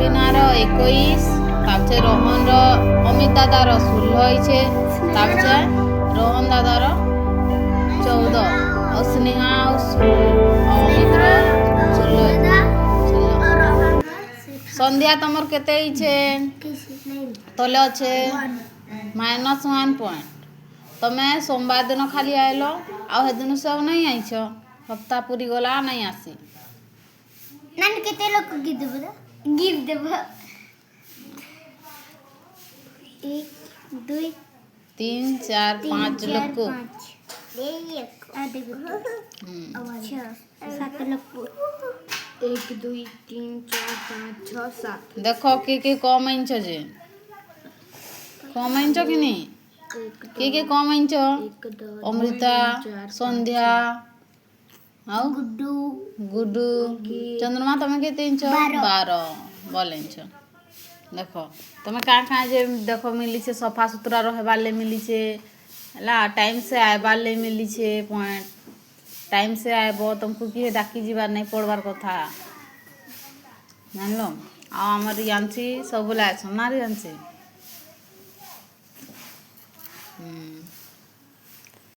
ସବିନାର 21 ତାପରେ ରୋହନର ଅମିତ ଦାଦାର 16 ହେଇছে ତାପରେ ରୋହନ ଦାଦାର 14 ଆଉ ସ୍ନେହା ଆଉ ଅମିତର 16 ସନ୍ଧ୍ୟା ତମର କେତେ ହେଇছে ତଲେ ଅଛେ -1 পয়েন্ট ତମେ सोमवार दिन खाली आइल आ दिन सब नहीं आइछ हफ्ता पूरी गला नहीं आसी नानी केते लोग को गिफ्ट देबो 1 2 3 4 5 लोग को अच्छा 7 लोग को 1 2 3 4 5 6 7 देखो के कम इंच जे कम इंच कि नहीं के कम इंच अमृता संध्या आओ गुड्डू चंद्रमा तुम्हें केते इंच 12 बोल इंच देखो तुम्हें कहाँ जे देखो मिली छे सफा सुतरा रहबार ले मिली छे हला टाइम से आइबार ले मिली छे पॉइंट टाइम से आइबो तुमको किए डाकी जीवार नहीं पड़वार कथा जानलो आ हमर यान्सी सब लाए सोनार यान्सी